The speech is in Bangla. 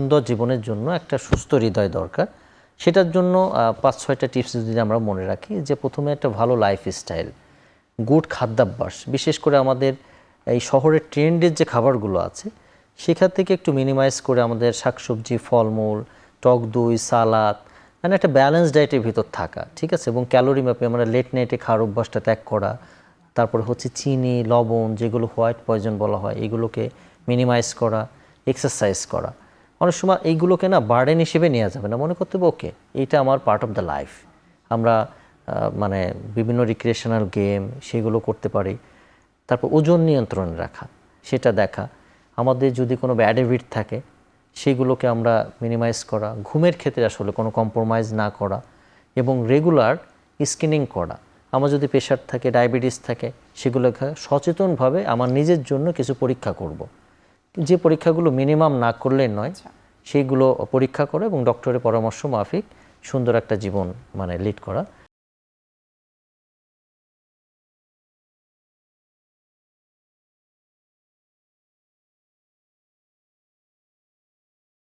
সুন্দর জীবনের জন্য একটা সুস্থ হৃদয় দরকার। সেটার জন্য ৫-৬টা টিপস যদি আমরা মনে রাখি, যে প্রথমে একটা ভালো লাইফস্টাইল, গুড খাদ্যাভ্যাস, বিশেষ করে আমাদের এই শহরের ট্রেন্ডের যে খাবারগুলো আছে সেখান থেকে একটু মিনিমাইজ করে আমাদের শাকসবজি, ফলমূল, টক দই, সালাদ, মানে একটা ব্যালেন্স ডায়েটের ভিতর থাকা, ঠিক আছে। এবং ক্যালোরি ম্যাপে আমরা লেট নাইটে খাওয়ার অভ্যাসটা ত্যাগ করা। তারপরে হচ্ছে চিনি, লবণ, যেগুলো হোয়াইট পয়জন বলা হয়, এগুলোকে মিনিমাইজ করা, এক্সারসাইজ করা। অনেক সময় এইগুলোকে না বার্ডেন হিসেবে নেওয়া যাবে না, মনে করতে হবে ওকে এইটা আমার পার্ট অফ দ্য লাইফ। আমরা মানে বিভিন্ন রিক্রিয়েশনাল গেম সেগুলো করতে পারি। তারপর ওজন নিয়ন্ত্রণে রাখা, সেটা দেখা। আমাদের যদি কোনো ব্যাড হ্যাবিট থাকে সেগুলোকে আমরা মিনিমাইজ করা। ঘুমের ক্ষেত্রে আসলে কোনো কম্প্রোমাইজ না করা এবং রেগুলার স্ক্রিনিং করা। আমার যদি প্রেশার থাকে, ডায়াবেটিস থাকে, সেগুলোকে সচেতনভাবে আমার নিজের জন্য কিছু পরীক্ষা করব। যে পরীক্ষাগুলো মিনিমাম না করলে নয়, সেইগুলো পরীক্ষা করা এবং ডক্টরের পরামর্শ মাফিক সুন্দর একটা জীবন মানে লিড করা।